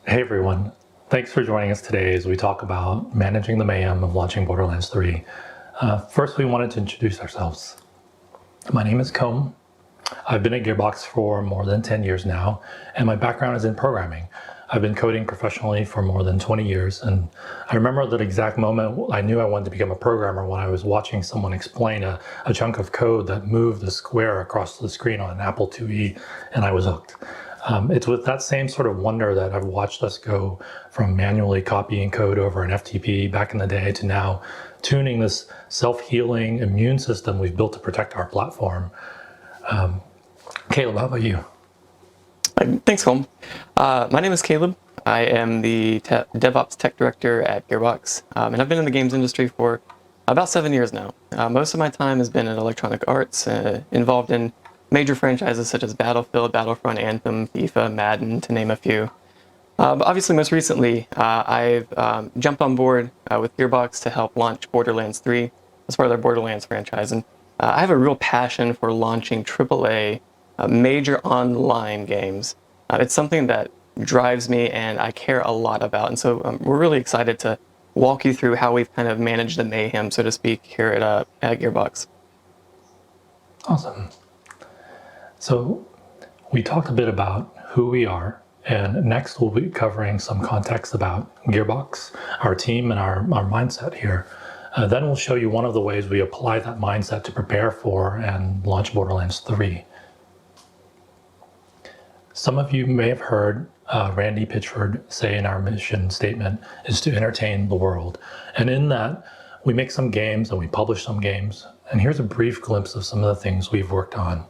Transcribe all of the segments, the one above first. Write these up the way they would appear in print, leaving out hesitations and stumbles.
Hey everyone, thanks for joining us today as we talk about managing the mayhem of launching Borderlands 3. First, we wanted to introduce ourselves. My name is Combe. I've been at Gearbox for more than 10 years now, and my background is in programming. I've been coding professionally for more than 20 years, and I remember that exact moment I knew I wanted to become a programmer when I was watching someone explain a chunk of code that moved a square across the screen on an Apple IIe, and I was hooked. It's with that same sort of wonder that I've watched us go from manually copying code over an FTP back in the day to now tuning this self-healing immune system we've built to protect our platform. Caleb, how about you? Thanks, Colm. My name is Caleb. I am the DevOps Tech Director at Gearbox, and I've been in the games industry for about 7 years now. Most of my time has been in electronic arts, involved in major franchises such as Battlefield, Battlefront, Anthem, FIFA, Madden, to name a few. But obviously, most recently, I've jumped on board with Gearbox to help launch Borderlands 3 as part of their Borderlands franchise. And I have a real passion for launching AAA major online games. It's something that drives me and I care a lot about. And so we're really excited to walk you through how we've kind of managed the mayhem, so to speak, here at Gearbox. Awesome. So we talked a bit about who we are, and next we'll be covering some context about Gearbox, our team, and our mindset here. Then we'll show you one of the ways we apply that mindset to prepare for and launch Borderlands 3. Some of you may have heard Randy Pitchford say in our mission statement is to entertain the world. And in that, we make some games and we publish some games. And here's a brief glimpse of some of the things we've worked on.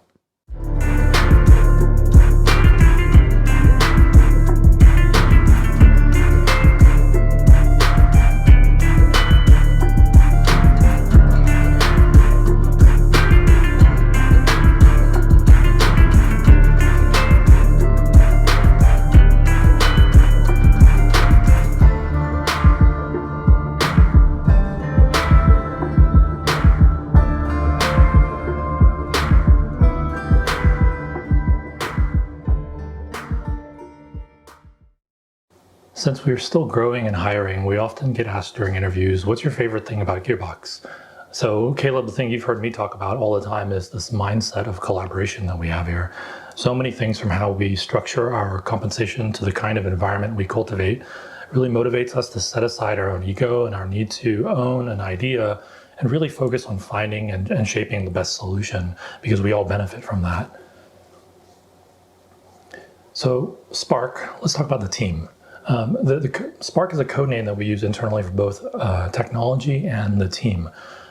Since we're still growing and hiring, we often get asked during interviews, what's your favorite thing about Gearbox? So Caleb, the thing you've heard me talk about all the time is this mindset of collaboration that we have here. So many things from how we structure our compensation to the kind of environment we cultivate really motivates us to set aside our own ego and our need to own an idea and really focus on finding and shaping the best solution, because we all benefit from that. So Spark, let's talk about the team. Spark is a code name that we use internally for both technology and the team.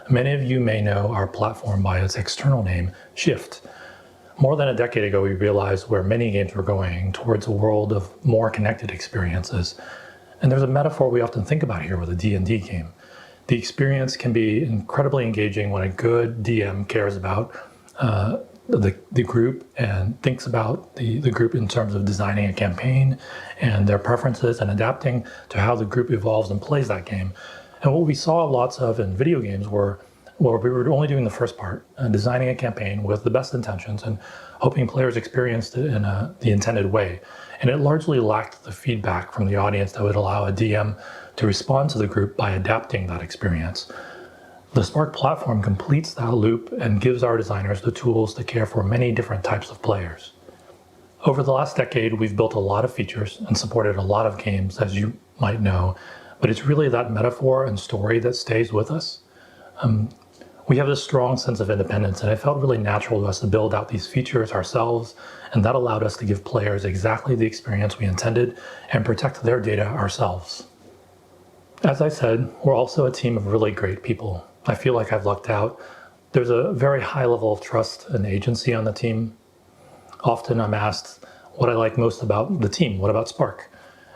Many of you may know our platform by its external name, Shift. More than a decade ago, we realized where many games were going, towards a world of more connected experiences. And there's a metaphor we often think about here with a D&D game. The experience can be incredibly engaging when a good DM cares about the group and thinks about the group in terms of designing a campaign and their preferences and adapting to how the group evolves and plays that game. And what we saw lots of in video games were where we were only doing the first part, designing a campaign with the best intentions and hoping players experienced it in the intended way. And it largely lacked the feedback from the audience that would allow a DM to respond to the group by adapting that experience. The Spark platform completes that loop and gives our designers the tools to care for many different types of players. Over the last decade, we've built a lot of features and supported a lot of games, as you might know, but it's really that metaphor and story that stays with us. We have this strong sense of independence, and it felt really natural to us to build out these features ourselves, and that allowed us to give players exactly the experience we intended and protect their data ourselves. As I said, we're also a team of really great people. I feel like I've lucked out. There's a very high level of trust and agency on the team. Often I'm asked what I like most about the team, what about Spark?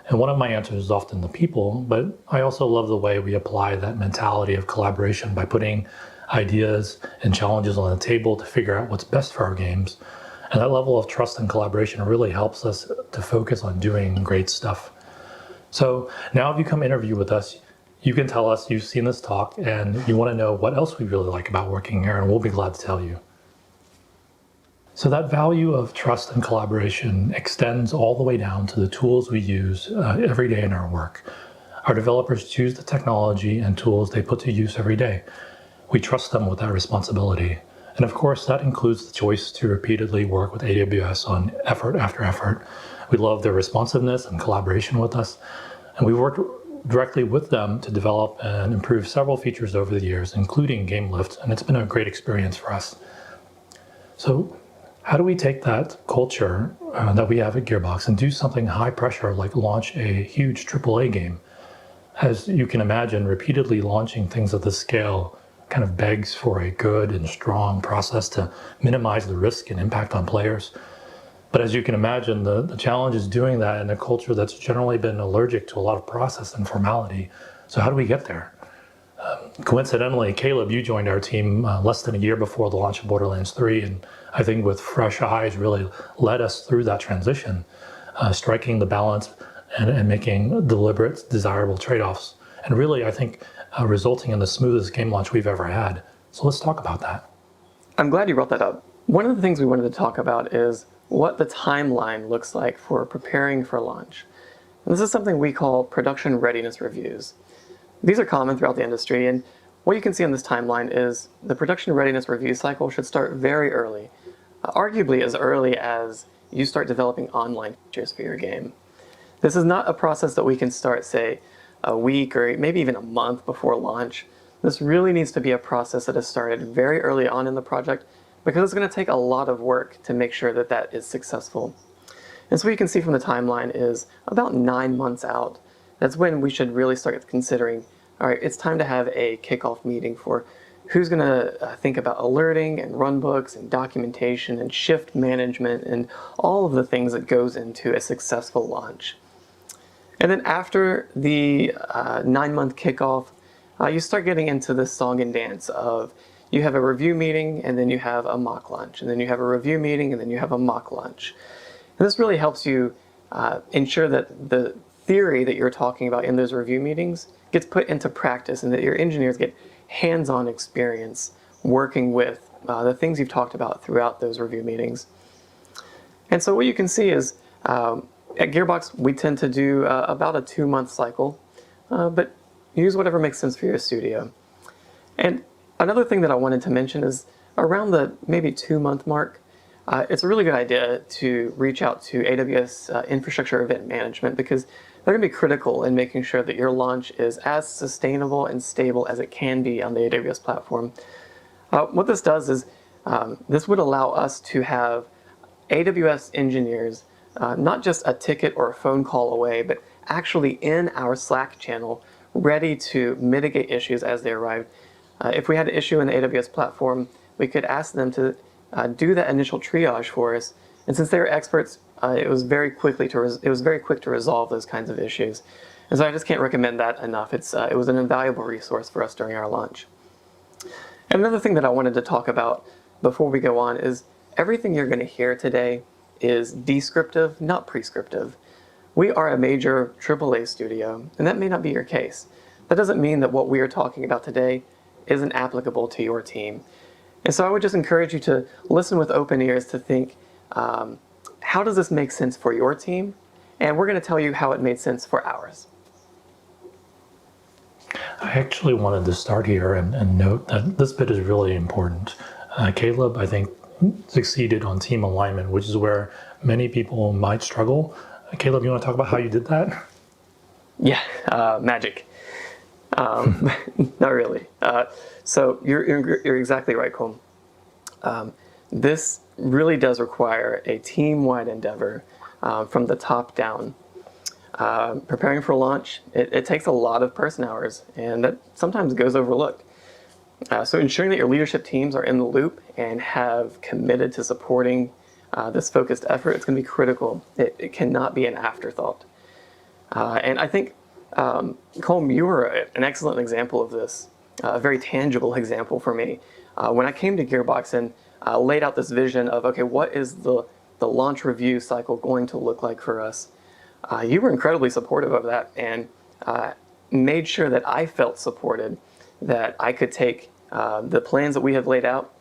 And one of my answers is often the people, but I also love the way we apply that mentality of collaboration by putting ideas and challenges on the table to figure out what's best for our games. And that level of trust and collaboration really helps us to focus on doing great stuff. So now if you come interview with us, you can tell us you've seen this talk and you want to know what else we really like about working here, and we'll be glad to tell you. So that value of trust and collaboration extends all the way down to the tools we use every day in our work. Our developers choose the technology and tools they put to use every day. We trust them with that responsibility. And of course, that includes the choice to repeatedly work with AWS on effort after effort. We love their responsiveness and collaboration with us. And we worked directly with them to develop and improve several features over the years, including Game Lift, and it's been a great experience for us. So how do we take that culture that we have at Gearbox and do something high pressure like launch a huge AAA game? As you can imagine, repeatedly launching things of this scale kind of begs for a good and strong process to minimize the risk and impact on players. But as you can imagine, the challenge is doing that in a culture that's generally been allergic to a lot of process and formality. So how do we get there? Coincidentally, Caleb, you joined our team less than a year before the launch of Borderlands 3, and I think with fresh eyes really led us through that transition, striking the balance and making deliberate, desirable trade-offs. And really, I think, resulting in the smoothest game launch we've ever had. So let's talk about that. I'm glad you brought that up. One of the things we wanted to talk about is what the timeline looks like for preparing for launch. And this is something we call production readiness reviews. These are common throughout the industry, and what you can see on this timeline is the production readiness review cycle should start very early, arguably as early as you start developing online features for your game. This is not a process that we can start, say, a week or maybe even a month before launch. This really needs to be a process that is started very early on in the project, because it's going to take a lot of work to make sure that that is successful. And so what you can see from the timeline is about 9 months out. That's when we should really start considering, all right, it's time to have a kickoff meeting for who's going to think about alerting and runbooks and documentation and shift management and all of the things that goes into a successful launch. And then after the 9-month kickoff, you start getting into this song and dance of you have a review meeting and then you have a mock launch, and then you have a review meeting and then you have a mock launch. And this really helps you ensure that the theory that you're talking about in those review meetings gets put into practice and that your engineers get hands-on experience working with the things you've talked about throughout those review meetings. And so what you can see is at Gearbox, we tend to do about a 2-month cycle, but use whatever makes sense for your studio. And another thing that I wanted to mention is around the maybe 2-month mark, it's a really good idea to reach out to AWS Infrastructure Event Management, because they're going to be critical in making sure that your launch is as sustainable and stable as it can be on the AWS platform. What this does is this would allow us to have AWS engineers not just a ticket or a phone call away, but actually in our Slack channel, ready to mitigate issues as they arrive. If we had an issue in the AWS platform, we could ask them to do that initial triage for us. And since they're experts, it was very quick to resolve those kinds of issues. And so I just can't recommend that enough. It was an invaluable resource for us during our launch. And another thing that I wanted to talk about before we go on is everything you're going to hear today is descriptive, not prescriptive. We are a major AAA studio, and that may not be your case. That doesn't mean that what we are talking about today isn't applicable to your team. And so I would just encourage you to listen with open ears to think, how does this make sense for your team? And we're going to tell you how it made sense for ours. I actually wanted to start here and note that this bit is really important. Caleb, I think, succeeded on team alignment, which is where many people might struggle. Caleb, you want to talk about how you did that? Yeah, magic. Not really. So you're exactly right, Colm. This really does require a team-wide endeavor from the top down. Preparing for launch, it takes a lot of person hours, and that sometimes goes overlooked. So ensuring that your leadership teams are in the loop and have committed to supporting this focused effort, it's going to be critical. It cannot be an afterthought. And I think, Colm, you were an excellent example of this, a very tangible example for me. When I came to Gearbox and laid out this vision of, okay, what is the launch review cycle going to look like for us? You were incredibly supportive of that and made sure that I felt supported, that I could take the plans that we have laid out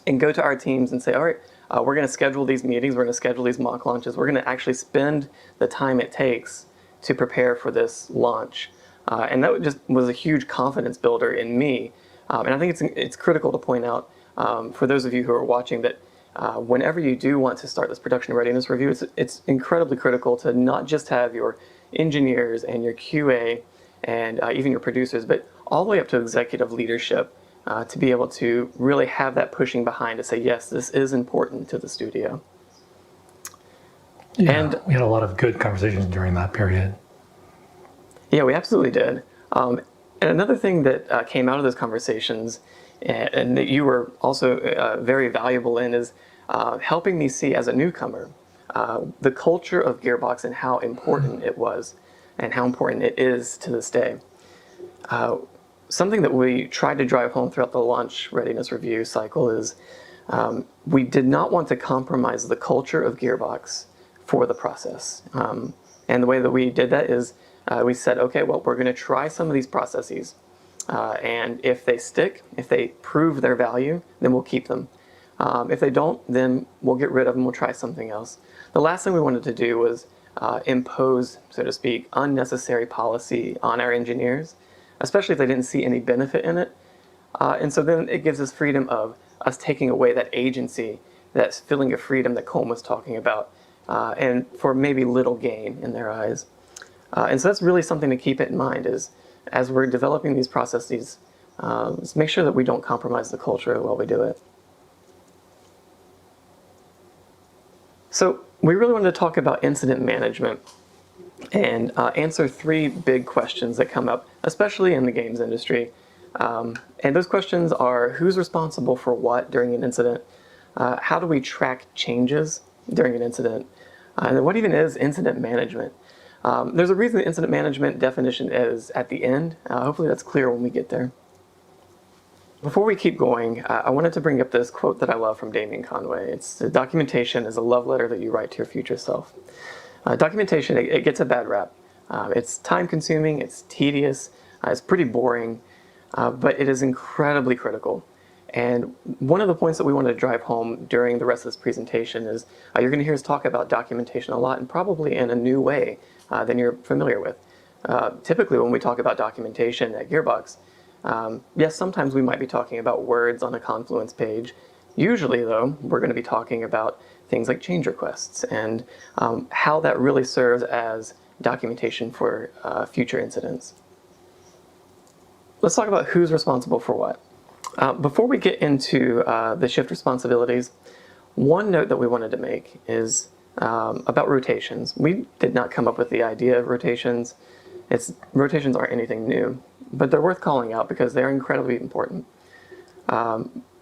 and go to our teams and say, all right, we're going to schedule these meetings, we're going to schedule these mock launches, we're going to actually spend the time it takes to prepare for this launch. And that just was a huge confidence builder in me. And I think it's critical to point out for those of you who are watching that whenever you do want to start this production readiness review, it's incredibly critical to not just have your engineers and your QA and even your producers, but all the way up to executive leadership to be able to really have that pushing behind to say, yes, this is important to the studio. Yeah, and we had a lot of good conversations during that period. Yeah, we absolutely did. And another thing that came out of those conversations and that you were also very valuable in is helping me see as a newcomer the culture of Gearbox and how important it was and how important it is to this day. Something that we tried to drive home throughout the launch readiness review cycle is we did not want to compromise the culture of Gearbox for the process. And the way that we did that is we said, okay, well, we're going to try some of these processes. And if they stick, if they prove their value, then we'll keep them. If they don't, then we'll get rid of them. We'll try something else. The last thing we wanted to do was impose, so to speak, unnecessary policy on our engineers, especially if they didn't see any benefit in it. And so then it gives us freedom of us taking away that agency, that feeling of freedom that Colm was talking about, and for maybe little gain in their eyes. And so that's really something to keep it in mind is as we're developing these processes, let's make sure that we don't compromise the culture while we do it. So we really wanted to talk about incident management and answer 3 big questions that come up, especially in the games industry. And those questions are, who's responsible for what during an incident? How do we track changes during an incident? And then what even is incident management? There's a reason the incident management definition is at the end. Hopefully that's clear when we get there. Before we keep going, I wanted to bring up this quote that I love from Damien Conway. It's the documentation is a love letter that you write to your future self. Documentation, it gets a bad rap. It's time consuming, it's tedious, it's pretty boring, but it is incredibly critical. And one of the points that we wanted to drive home during the rest of this presentation is you're going to hear us talk about documentation a lot and probably in a new way than you're familiar with. Typically when we talk about documentation at Gearbox, yes, sometimes we might be talking about words on a Confluence page. Usually though, we're going to be talking about things like change requests and how that really serves as documentation for future incidents. Let's talk about who's responsible for what. Before we get into the shift responsibilities, one note that we wanted to make is about rotations. We did not come up with the idea of rotations. Rotations aren't anything new, but they're worth calling out because they're incredibly important.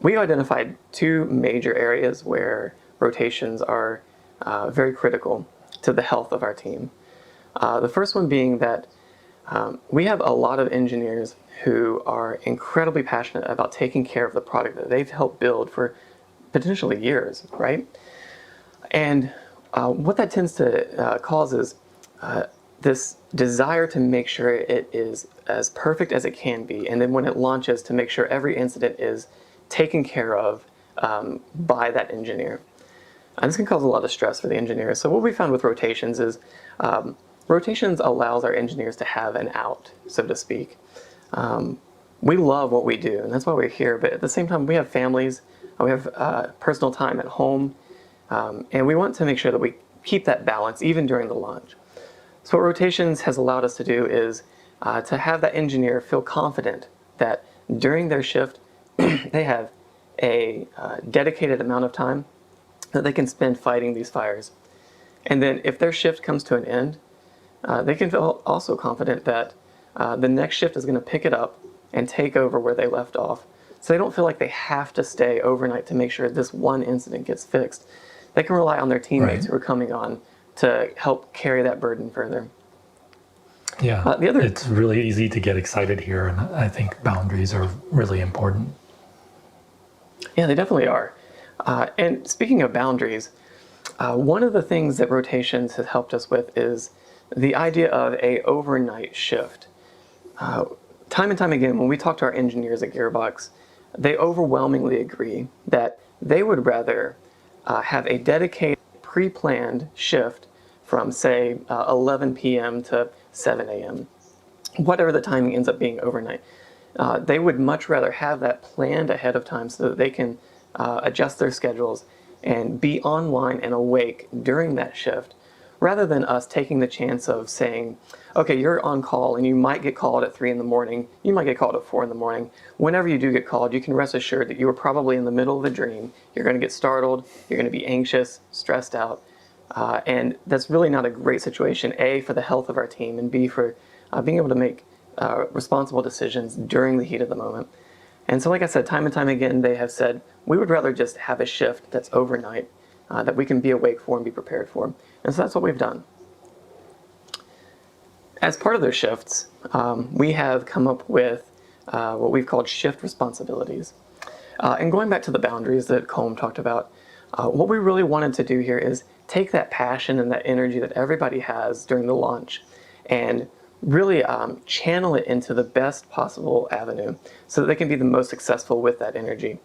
We identified 2 major areas where rotations are very critical to the health of our team. The first one being that we have a lot of engineers who are incredibly passionate about taking care of the product that they've helped build for potentially years, right? And what that tends to cause is this desire to make sure it is as perfect as it can be, and then when it launches to make sure every incident is taken care of by that engineer. And this can cause a lot of stress for the engineers. So what we found with rotations is rotations allows our engineers to have an out, so to speak. We love what we do, and that's why we're here, but at the same time we have families, we have personal time at home, and we want to make sure that we keep that balance even during the launch. So what rotations has allowed us to do is to have that engineer feel confident that during their shift they have a dedicated amount of time that they can spend fighting these fires. And then if their shift comes to an end, they can feel also confident that the next shift is going to pick it up and take over where they left off. So they don't feel like they have to stay overnight to make sure this one incident gets fixed. They can rely on their teammates who are coming on to help carry that burden further. Yeah, it's really easy to get excited here, and I think boundaries are really important. Yeah, they definitely are. And speaking of boundaries, one of the things that rotations has helped us with is the idea of a overnight shift. Time and time again, when we talk to our engineers at Gearbox, they overwhelmingly agree that they would rather have a dedicated pre-planned shift from, say, 11 p.m. to 7 a.m., whatever the timing ends up being overnight. They would much rather have that planned ahead of time so that they can adjust their schedules and be online and awake during that shift, rather than us taking the chance of saying, okay, you're on call and you might get called at 3 in the morning, you might get called at 4 in the morning. Whenever you do get called, you can rest assured that you were probably in the middle of a dream. You're going to get startled, you're going to be anxious, stressed out, and that's really not a great situation, A, for the health of our team, and B, for being able to make responsible decisions during the heat of the moment. And so, like I said, time and time again, they have said, we would rather just have a shift that's overnight that we can be awake for and be prepared for. And so that's what we've done. As part of those shifts, we have come up with what we've called shift responsibilities. And going back to the boundaries that Colm talked about, what we really wanted to do here is take that passion and that energy that everybody has during the launch and really channel it into the best possible avenue so that they can be the most successful with that energy.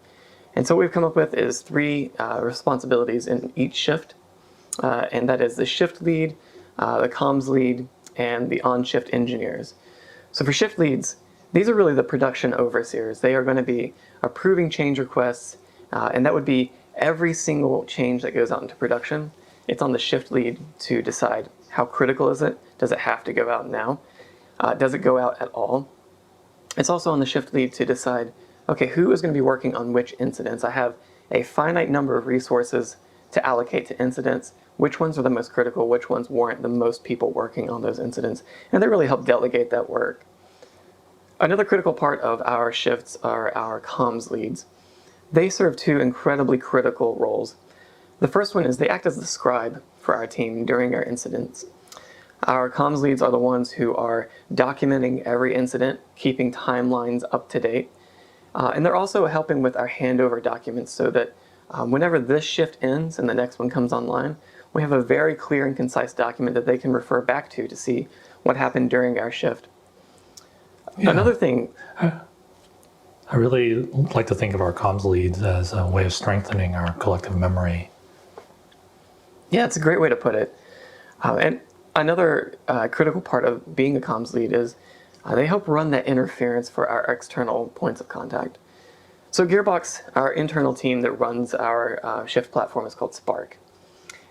And so what we've come up with is 3 responsibilities in each shift, and that is the shift lead, the comms lead, and the on-shift engineers. So for shift leads, these are really the production overseers. They are going to be approving change requests, and that would be every single change that goes out into production. It's on the shift lead to decide how critical is it? Does it have to go out now? Does it go out at all? It's also on the shift lead to decide, okay, who is going to be working on which incidents? I have a finite number of resources to allocate to incidents. Which ones are the most critical? Which ones warrant the most people working on those incidents? And they really help delegate that work. Another critical part of our shifts are our comms leads. They serve 2 incredibly critical roles. The first one is they act as the scribe for our team during our incidents. Our comms leads are the ones who are documenting every incident, keeping timelines up to date, and they're also helping with our handover documents so that whenever this shift ends and the next one comes online, we have a very clear and concise document that they can refer back to see what happened during our shift. Yeah. Another thing, I really like to think of our comms leads as a way of strengthening our collective memory. Yeah, it's a great way to put it. And another critical part of being a comms lead is they help run that interference for our external points of contact. So Gearbox, our internal team that runs our shift platform, is called Spark.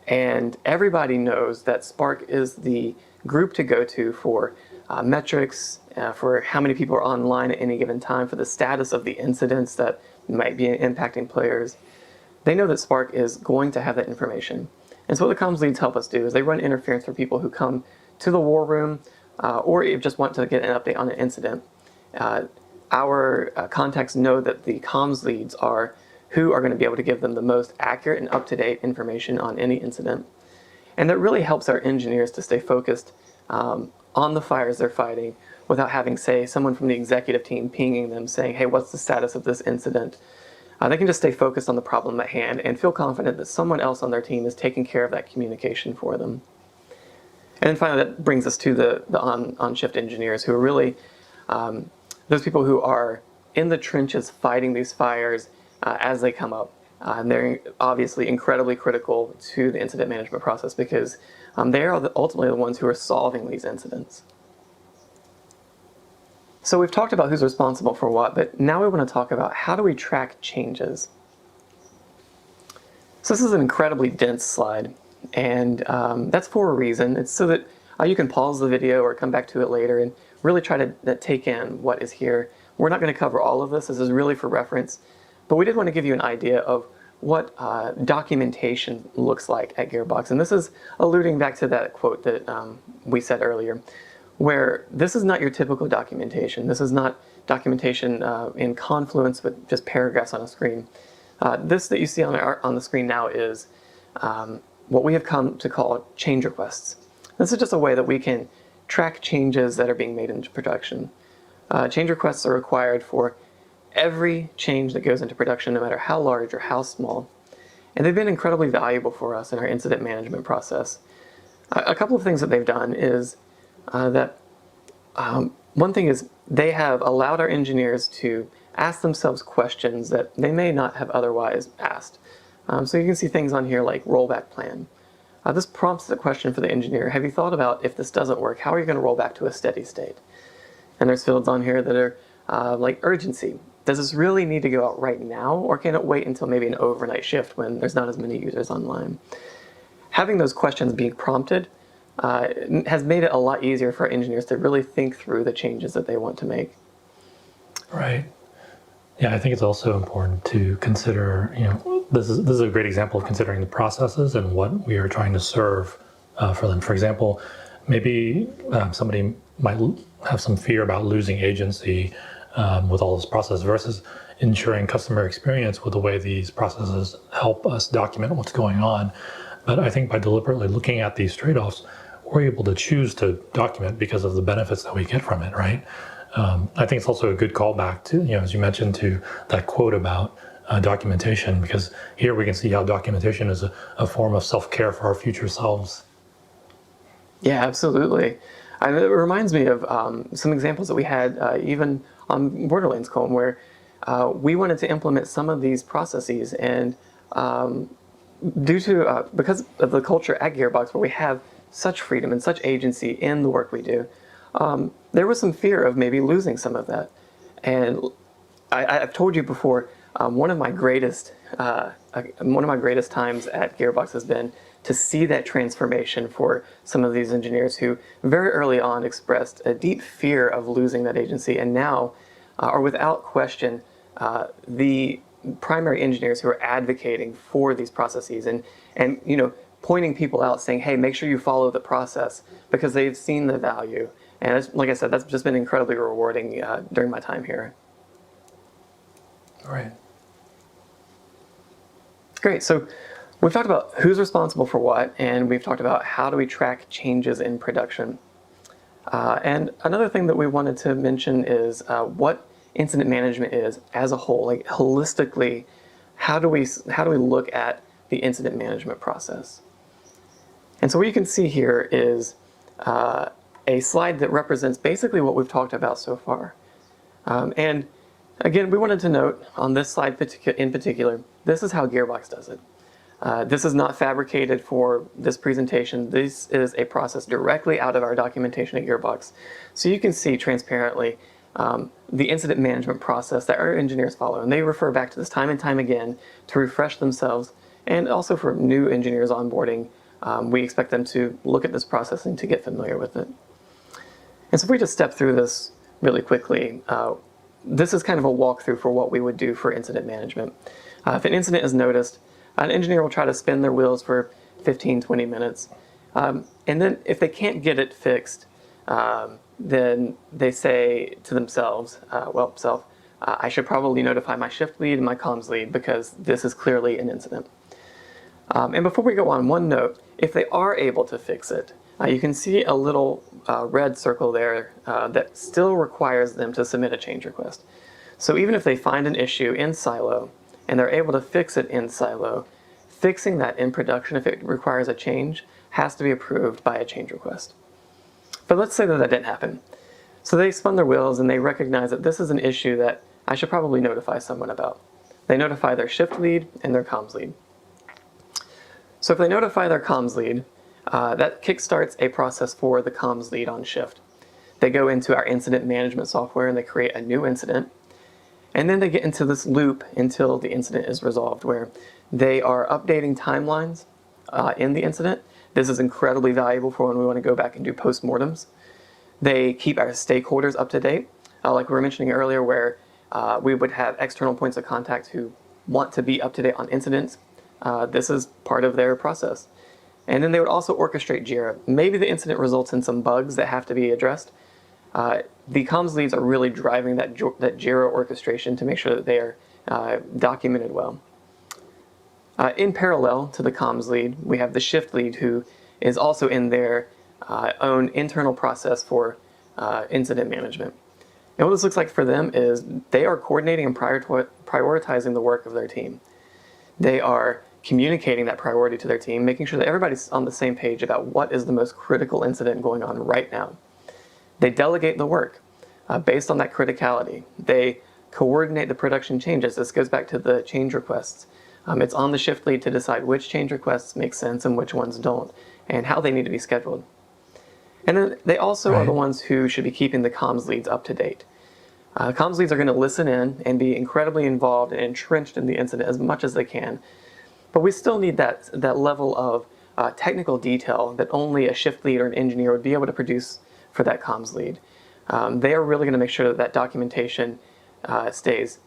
And everybody knows that Spark is the group to go to for metrics, for how many people are online at any given time, for the status of the incidents that might be impacting players. They know that Spark is going to have that information. And so what the comms leads help us do is they run interference for people who come to the war room or just want to get an update on an incident. Our contacts know that the comms leads are who are going to be able to give them the most accurate and up-to-date information on any incident. And that really helps our engineers to stay focused on the fires they're fighting without having, say, someone from the executive team pinging them saying, hey, what's the status of this incident? They can just stay focused on the problem at hand and feel confident that someone else on their team is taking care of that communication for them. And then finally, that brings us to the on-shift engineers, who are really those people who are in the trenches fighting these fires as they come up. And they're obviously incredibly critical to the incident management process because they are ultimately the ones who are solving these incidents. So we've talked about who's responsible for what, but now we want to talk about how do we track changes. So this is an incredibly dense slide, and that's for a reason. It's so that you can pause the video or come back to it later and really try to take in what is here. We're not going to cover all of this. This is really for reference, but we did want to give you an idea of what documentation looks like at Gearbox. And this is alluding back to that quote that we said earlier, where this is not your typical documentation. This is not documentation in Confluence with just paragraphs on a screen. This that you see on the screen now is what we have come to call change requests. This is just a way that we can track changes that are being made into production. Change requests are required for every change that goes into production, no matter how large or how small. And they've been incredibly valuable for us in our incident management process. A couple of things that they've done is one thing is they have allowed our engineers to ask themselves questions that they may not have otherwise asked. So you can see things on here like rollback plan. This prompts the question for the engineer: have you thought about, if this doesn't work, how are you going to roll back to a steady state? And there's fields on here that are like urgency. Does this really need to go out right now, or can it wait until maybe an overnight shift when there's not as many users online? Having those questions being prompted has made it a lot easier for engineers to really think through the changes that they want to make. Right. Yeah, I think it's also important to consider, this is a great example of considering the processes and what we are trying to serve for them. For example, maybe somebody might have some fear about losing agency with all this process versus ensuring customer experience with the way these processes help us document what's going on. But I think by deliberately looking at these trade-offs, we're able to choose to document because of the benefits that we get from it, right? I think it's also a good callback to, as you mentioned, to that quote about documentation, because here we can see how documentation is a form of self-care for our future selves. Yeah, absolutely. And it reminds me of some examples that we had even on Borderlands Colm, where we wanted to implement some of these processes, and because of the culture at Gearbox, where we have such freedom and such agency in the work we do, there was some fear of maybe losing some of that. And I've told you before, one of my greatest times at Gearbox has been to see that transformation for some of these engineers who very early on expressed a deep fear of losing that agency, and now are without question the primary engineers who are advocating for these processes and pointing people out, saying, hey, make sure you follow the process, because they've seen the value. And like I said, that's just been incredibly rewarding during my time here. All right. Great. So we've talked about who's responsible for what, and we've talked about how do we track changes in production. And another thing that we wanted to mention is what incident management is as a whole. Like, holistically, how do we look at the incident management process? And so what you can see here is a slide that represents basically what we've talked about so far. And again, we wanted to note on this slide in particular, this is how Gearbox does it. This is not fabricated for this presentation. This is a process directly out of our documentation at Gearbox. So you can see transparently the incident management process that our engineers follow. And they refer back to this time and time again to refresh themselves. And also for new engineers onboarding, we expect them to look at this process and to get familiar with it. And so if we just step through this really quickly, this is kind of a walkthrough for what we would do for incident management. If an incident is noticed, an engineer will try to spin their wheels for 15, 20 minutes. And then if they can't get it fixed, then they say to themselves, I should probably notify my shift lead and my comms lead, because this is clearly an incident. And before we go on, one note: if they are able to fix it, you can see a little red circle there that still requires them to submit a change request. So even if they find an issue in Silo and they're able to fix it in Silo, fixing that in production, if it requires a change, has to be approved by a change request. But let's say that didn't happen. So they spun their wheels and they recognize that this is an issue that I should probably notify someone about. They notify their shift lead and their comms lead. So if they notify their comms lead, that kickstarts a process for the comms lead on shift. They go into our incident management software and they create a new incident. And then they get into this loop until the incident is resolved, where they are updating timelines in the incident. This is incredibly valuable for when we want to go back and do postmortems. They keep our stakeholders up to date, like we were mentioning earlier, where we would have external points of contact who want to be up to date on incidents. This is part of their process. And then they would also orchestrate Jira. Maybe the incident results in some bugs that have to be addressed. The comms leads are really driving that Jira orchestration to make sure that they are documented well. In parallel to the comms lead, we have the shift lead, who is also in their own internal process for incident management. And what this looks like for them is they are coordinating and prioritizing the work of their team. They are communicating that priority to their team, making sure that everybody's on the same page about what is the most critical incident going on right now. They delegate the work based on that criticality. They coordinate the production changes. This goes back to the change requests. It's on the shift lead to decide which change requests make sense and which ones don't, and how they need to be scheduled. And then they also are the ones who should be keeping the comms leads up to date. Comms leads are going to listen in and be incredibly involved and entrenched in the incident as much as they can. But we still need that level of technical detail that only a shift lead or an engineer would be able to produce for that comms lead. They are really going to make sure that that documentation stays,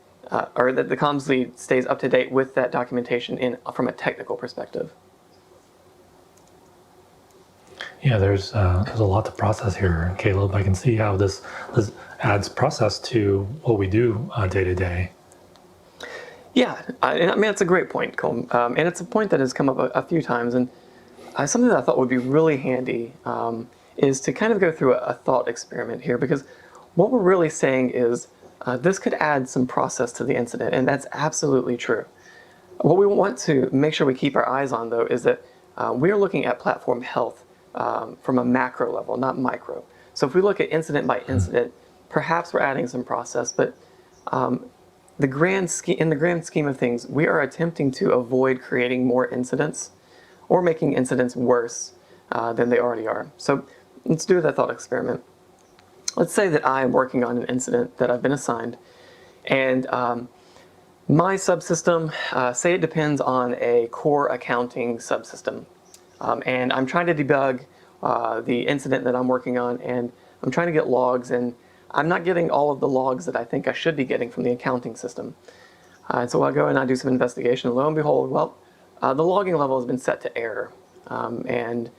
or that the comms lead stays up to date with that documentation from a technical perspective. Yeah, there's a lot to process here, Caleb. I can see how this adds process to what we do day to day. Yeah, I mean, it's a great point, Colm. And it's a point that has come up a few times. And something that I thought would be really handy is to kind of go through a thought experiment here, because what we're really saying is this could add some process to the incident, and that's absolutely true. What we want to make sure we keep our eyes on, though, is that we're looking at platform health from a macro level, not micro. So if we look at incident by incident, perhaps we're adding some process, but in the grand scheme of things, we are attempting to avoid creating more incidents or making incidents worse than they already are. So let's do that thought experiment. Let's say that I am working on an incident that I've been assigned, and my subsystem, say it depends on a core accounting subsystem. And I'm trying to debug the incident that I'm working on, and I'm trying to get logs, and I'm not getting all of the logs that I think I should be getting from the accounting system. And so I'll go and I do some investigation, and lo and behold, well, the logging level has been set to error. And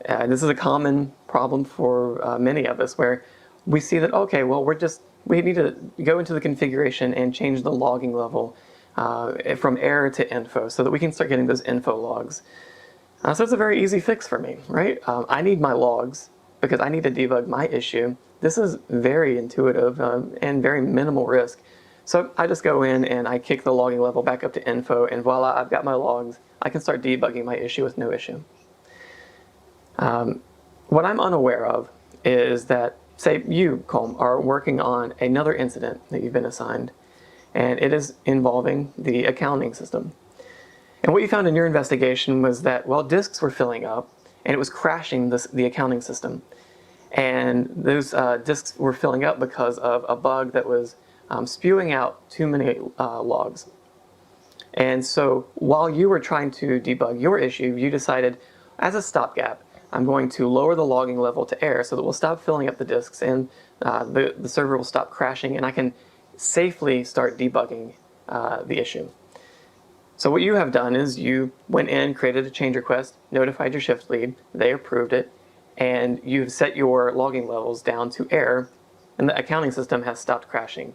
this is a common problem for many of us, where we see that, okay, well, we need to go into the configuration and change the logging level from error to info so that we can start getting those info logs. So it's a very easy fix for me, right? I need my logs because I need to debug my issue. This is very intuitive and very minimal risk. So I just go in and I kick the logging level back up to info, and voila, I've got my logs. I can start debugging my issue with no issue. What I'm unaware of is that, say you, Colm, are working on another incident that you've been assigned, and it is involving the accounting system. And what you found in your investigation was that, well, disks were filling up, and it was crashing the accounting system. And those disks were filling up because of a bug that was spewing out too many logs. And so while you were trying to debug your issue, you decided, as a stopgap, I'm going to lower the logging level to error so that we'll stop filling up the disks, and the server will stop crashing, and I can safely start debugging the issue. So what you have done is you went in, created a change request, notified your shift lead, they approved it, and you've set your logging levels down to error, and the accounting system has stopped crashing.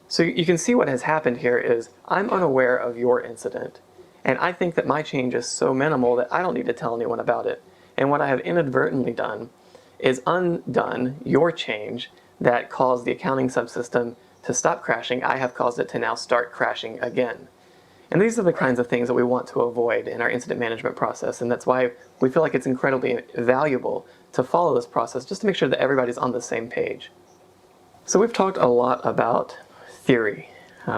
So you can see what has happened here is I'm unaware of your incident, and I think that my change is so minimal that I don't need to tell anyone about it. And what I have inadvertently done is undone your change that caused the accounting subsystem to stop crashing. I have caused it to now start crashing again. And these are the kinds of things that we want to avoid in our incident management process, and that's why we feel like it's incredibly valuable to follow this process just to make sure that everybody's on the same page. So we've talked a lot about theory,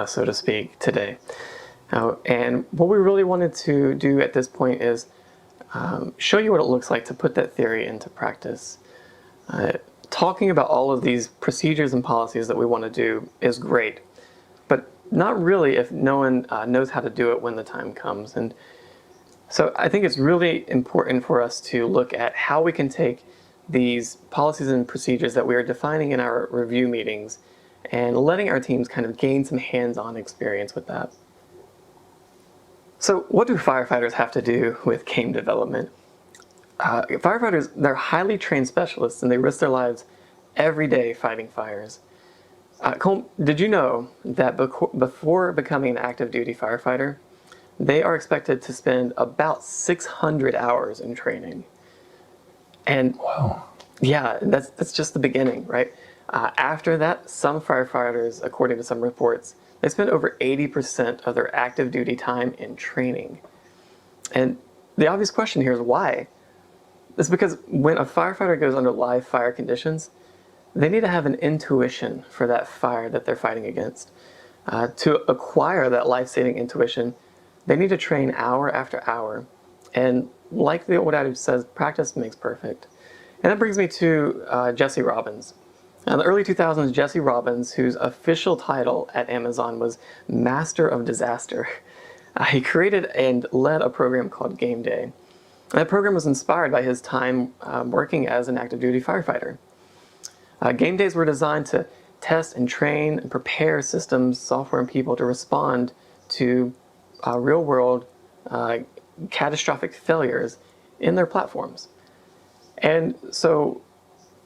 so to speak, today. And what we really wanted to do at this point is show you what it looks like to put that theory into practice. Talking about all of these procedures and policies that we want to do is great, but not really if no one knows how to do it when the time comes. And so I think it's really important for us to look at how we can take these policies and procedures that we are defining in our review meetings and letting our teams kind of gain some hands-on experience with that. So what do firefighters have to do with game development? Firefighters, they're highly trained specialists, and they risk their lives every day fighting fires. Colm, did you know that before becoming an active duty firefighter, they are expected to spend about 600 hours in training? And Wow. yeah, that's just the beginning, right? After that, some firefighters, according to some reports, they spend over 80% of their active duty time in training. And the obvious question here is why? It's because when a firefighter goes under live fire conditions, they need to have an intuition for that fire that they're fighting against. To acquire that life-saving intuition, they need to train hour after hour. And like the old adage says, practice makes perfect. And that brings me to Jesse Robbins. Now, in the early 2000s, Jesse Robbins, whose official title at Amazon was Master of Disaster, he created and led a program called Gameday. That program was inspired by his time working as an active duty firefighter. Game days were designed to test and train and prepare systems, software, and people to respond to real-world catastrophic failures in their platforms. And so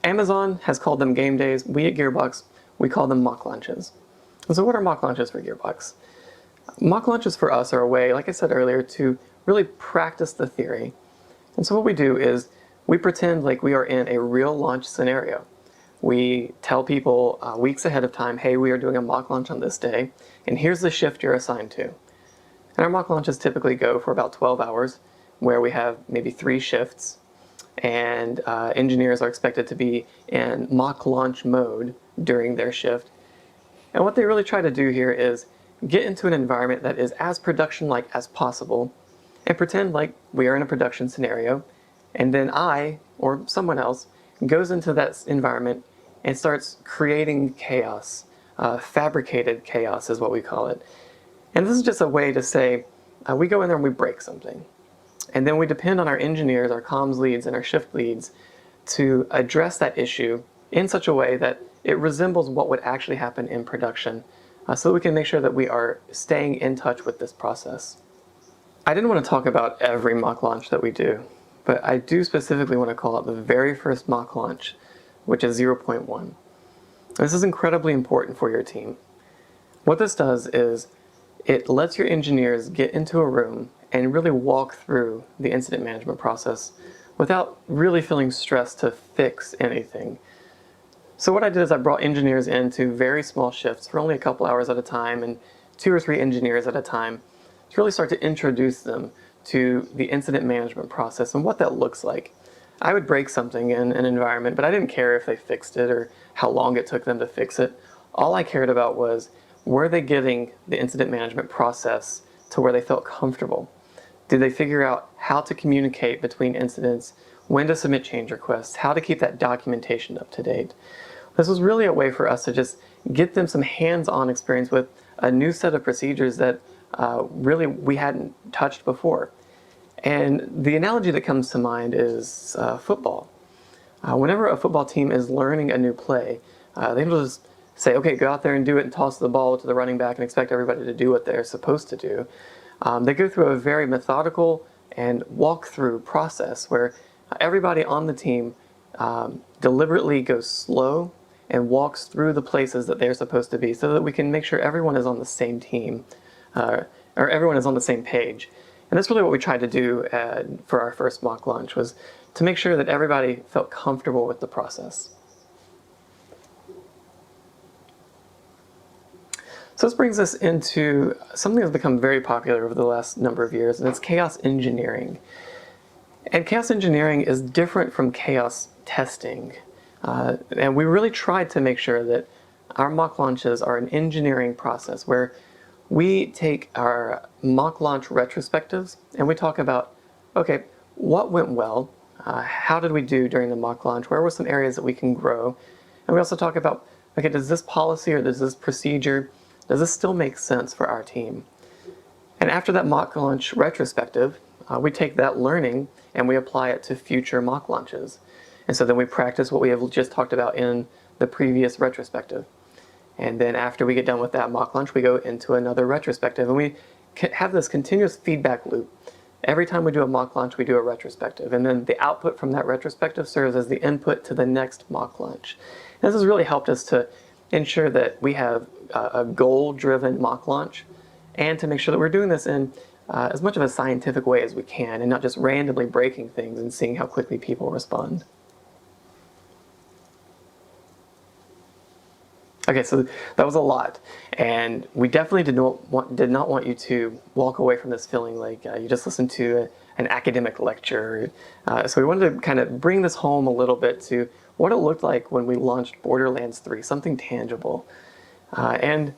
Amazon has called them game days. We at Gearbox, we call them mock launches. And so what are mock launches for Gearbox? Mock launches for us are a way, like I said earlier, to really practice the theory. And so what we do is we pretend like we are in a real launch scenario. We tell people weeks ahead of time, hey, we are doing a mock launch on this day, and here's the shift you're assigned to. And our mock launches typically go for about 12 hours, where we have maybe 3 shifts, and engineers are expected to be in mock launch mode during their shift. And what they really try to do here is get into an environment that is as production-like as possible, and pretend like we are in a production scenario, and then I, or someone else, goes into that environment and starts creating chaos. Fabricated chaos is what we call it. And this is just a way to say, we go in there and we break something. And then we depend on our engineers, our comms leads, and our shift leads to address that issue in such a way that it resembles what would actually happen in production, so we can make sure that we are staying in touch with this process. I didn't want to talk about every mock launch that we do, but I do specifically want to call out the very first mock launch, which is 0.1. This is incredibly important for your team. What this does is it lets your engineers get into a room and really walk through the incident management process without really feeling stressed to fix anything. So what I did is I brought engineers into very small shifts for only a couple hours at a time and 2 or 3 engineers at a time to really start to introduce them to the incident management process and what that looks like. I would break something in an environment, but I didn't care if they fixed it or how long it took them to fix it. All I cared about was, were they getting the incident management process to where they felt comfortable? Did they figure out how to communicate between incidents, when to submit change requests, how to keep that documentation up to date? This was really a way for us to just get them some hands-on experience with a new set of procedures that really we hadn't touched before. And the analogy that comes to mind is football. Whenever a football team is learning a new play, they don't just say, okay, go out there and do it and toss the ball to the running back and expect everybody to do what they're supposed to do. They go through a very methodical and walk-through process where everybody on the team deliberately goes slow and walks through the places that they're supposed to be so that we can make sure everyone is on the same team, or everyone is on the same page. And that's really what we tried to do for our first mock launch, was to make sure that everybody felt comfortable with the process. So this brings us into something that's become very popular over the last number of years, and it's chaos engineering. And chaos engineering is different from chaos testing. And we really tried to make sure that our mock launches are an engineering process where we take our mock launch retrospectives and we talk about, okay, what went well? How did we do during the mock launch? Where were some areas that we can grow? And we also talk about, okay, does this policy or does this procedure, does this still make sense for our team? And after that mock launch retrospective, we take that learning and we apply it to future mock launches. And so then we practice what we have just talked about in the previous retrospective. And then after we get done with that mock launch, we go into another retrospective. And we have this continuous feedback loop. Every time we do a mock launch, we do a retrospective. And then the output from that retrospective serves as the input to the next mock launch. And this has really helped us to ensure that we have a goal-driven mock launch, and to make sure that we're doing this in as much of a scientific way as we can, and not just randomly breaking things and seeing how quickly people respond. Okay, so that was a lot, and we definitely did not want you to walk away from this feeling like you just listened to an academic lecture. So we wanted to kind of bring this home a little bit to what it looked like when we launched Borderlands 3, something tangible. Colm,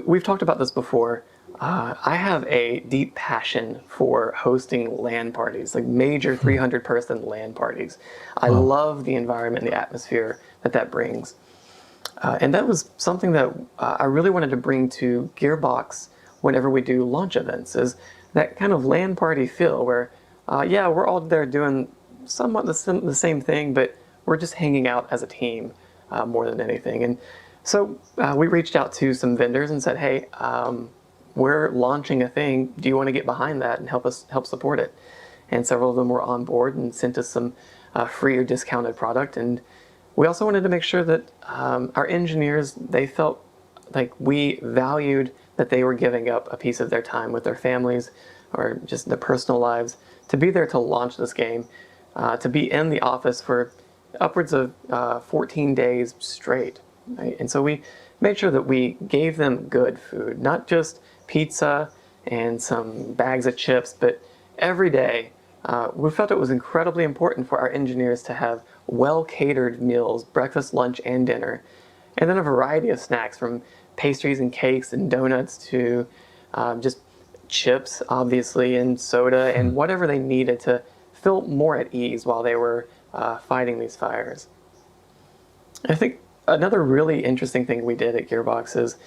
we've talked about this before. I have a deep passion for hosting LAN parties, like major 300-person LAN parties. I love the environment and the atmosphere that brings. And that was something that I really wanted to bring to Gearbox whenever we do launch events, is that kind of LAN party feel where, yeah, we're all there doing somewhat the same thing, but we're just hanging out as a team more than anything. And so we reached out to some vendors and said, hey, we're launching a thing. Do you want to get behind that and help support it? And several of them were on board and sent us some free or discounted product. And we also wanted to make sure that our engineers, they felt like we valued that they were giving up a piece of their time with their families or just their personal lives to be there to launch this game, to be in the office for upwards of 14 days straight. Right? And so we made sure that we gave them good food, not just pizza and some bags of chips, but every day we felt it was incredibly important for our engineers to have well-catered meals, breakfast, lunch, and dinner, and then a variety of snacks from pastries and cakes and donuts to just chips, obviously, and soda, and whatever they needed to feel more at ease while they were fighting these fires. I think another really interesting thing we did at Gearbox is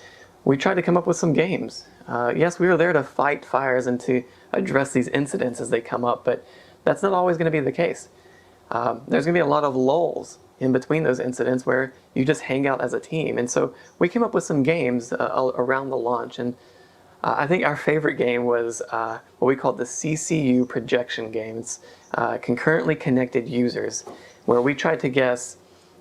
we tried to come up with some games. Yes, we were there to fight fires and to address these incidents as they come up, but that's not always going to be the case. There's going to be a lot of lulls in between those incidents where you just hang out as a team. And so we came up with some games around the launch. And I think our favorite game was what we called the CCU projection game. It's concurrently connected users, where we tried to guess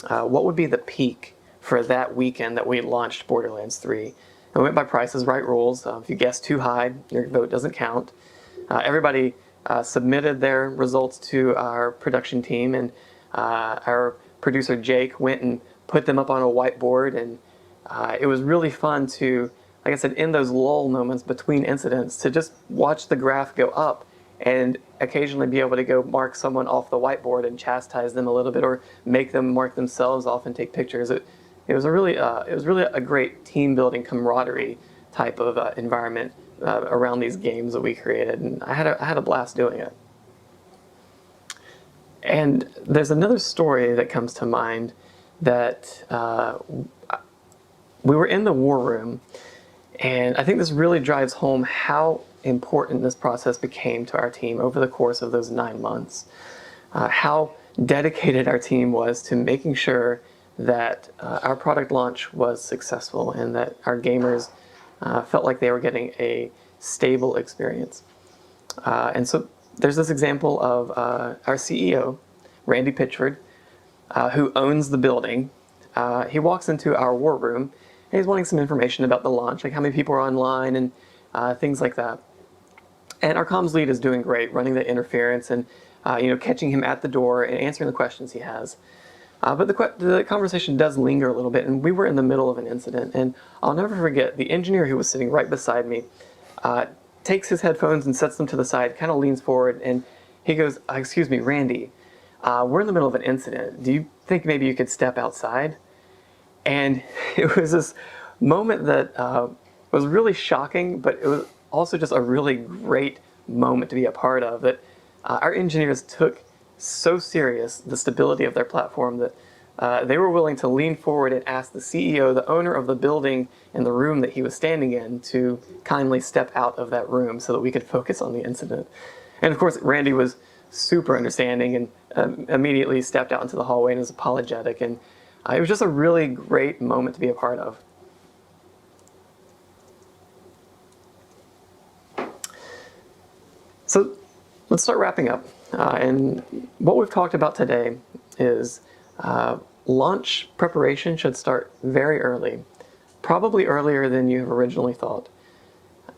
what would be the peak for that weekend that we launched Borderlands 3. And we went by Price is Right rules. If you guess too high, your vote doesn't count. Everybody submitted their results to our production team, and our producer Jake went and put them up on a whiteboard, and it was really fun to, like I said, in those lull moments between incidents, to just watch the graph go up and occasionally be able to go mark someone off the whiteboard and chastise them a little bit, or make them mark themselves off and take pictures. It was really a great team building camaraderie type of environment around these games that we created, and I had a blast doing it. And there's another story that comes to mind that we were in the war room, and I think this really drives home how important this process became to our team over the course of those 9 months. How dedicated our team was to making sure that our product launch was successful and that our gamers felt like they were getting a stable experience. And so there's this example of our CEO, Randy Pitchford, who owns the building. He walks into our war room and he's wanting some information about the launch, like how many people are online and things like that. And our comms lead is doing great, running the interference and catching him at the door and answering the questions he has. But the conversation does linger a little bit, and we were in the middle of an incident. And I'll never forget, the engineer who was sitting right beside me takes his headphones and sets them to the side, kind of leans forward, and he goes, "Excuse me, Randy, we're in the middle of an incident. Do you think maybe you could step outside?" And it was this moment that was really shocking, but it was also just a really great moment to be a part of, that our engineers took so serious the stability of their platform that they were willing to lean forward and ask the CEO, the owner of the building and the room that he was standing in, to kindly step out of that room so that we could focus on the incident. And of course, Randy was super understanding and immediately stepped out into the hallway and was apologetic. And it was just a really great moment to be a part of. So let's start wrapping up. And what we've talked about today is launch preparation should start very early, probably earlier than you have originally thought.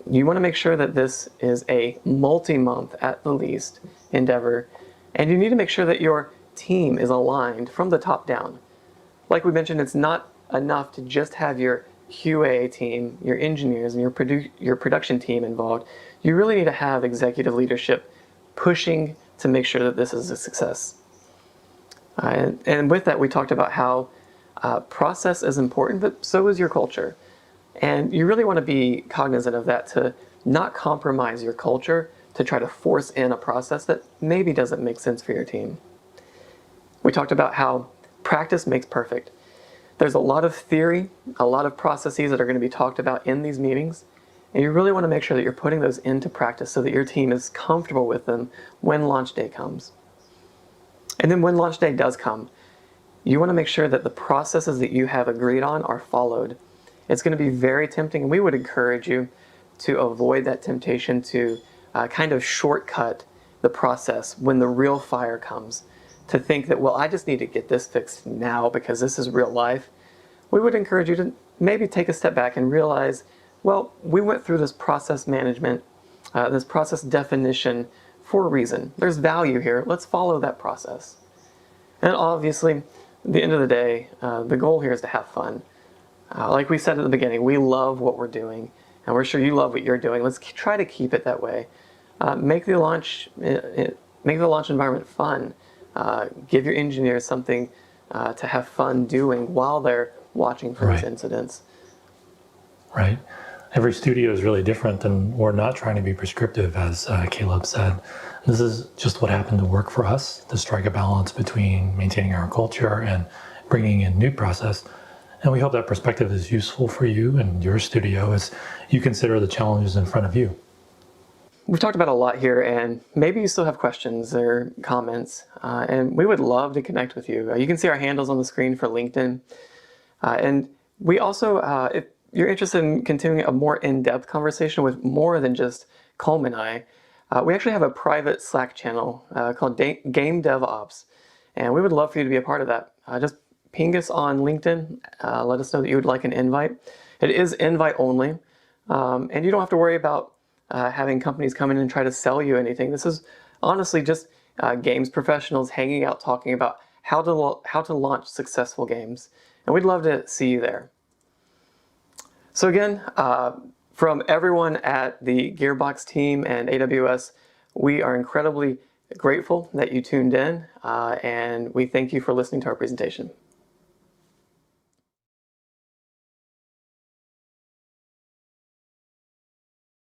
You want to make sure that this is a multi-month, at the least, endeavor, and you need to make sure that your team is aligned from the top down. Like we mentioned, it's not enough to just have your QA team, your engineers, and your production team involved. You really need to have executive leadership pushing to make sure that this is a success. And with that, we talked about how process is important, but so is your culture. And you really want to be cognizant of that, to not compromise your culture to try to force in a process that maybe doesn't make sense for your team. We talked about how practice makes perfect. There's a lot of theory, a lot of processes that are going to be talked about in these meetings, and you really want to make sure that you're putting those into practice so that your team is comfortable with them when launch day comes. And then when launch day does come, you want to make sure that the processes that you have agreed on are followed. It's going to be very tempting, and we would encourage you to avoid that temptation to kind of shortcut the process when the real fire comes, to think that, well, I just need to get this fixed now because this is real life. We would encourage you to maybe take a step back and realize, well, we went through this process management, this process definition for a reason. There's value here. Let's follow that process. And obviously, at the end of the day, the goal here is to have fun. Like we said at the beginning, we love what we're doing, and we're sure you love what you're doing. Let's try to keep it that way. Make the launch environment fun. Give your engineers something to have fun doing while they're watching for these incidents. Right. Every studio is really different, and we're not trying to be prescriptive, as Caleb said. This is just what happened to work for us, to strike a balance between maintaining our culture and bringing in new process. And we hope that perspective is useful for you and your studio as you consider the challenges in front of you. We've talked about a lot here, and maybe you still have questions or comments, and we would love to connect with you. You can see our handles on the screen for LinkedIn. And we also, if you're interested in continuing a more in-depth conversation with more than just Colm and I, we actually have a private Slack channel called gamedev ops, and we would love for you to be a part of that. Just ping us on LinkedIn, let us know that you would like an invite. It is invite only, and you don't have to worry about having companies come in and try to sell you anything. This is honestly just games professionals hanging out, talking about how to launch successful games, and we'd love to see you there. So again, from everyone at the Gearbox team and AWS, we are incredibly grateful that you tuned in, and we thank you for listening to our presentation.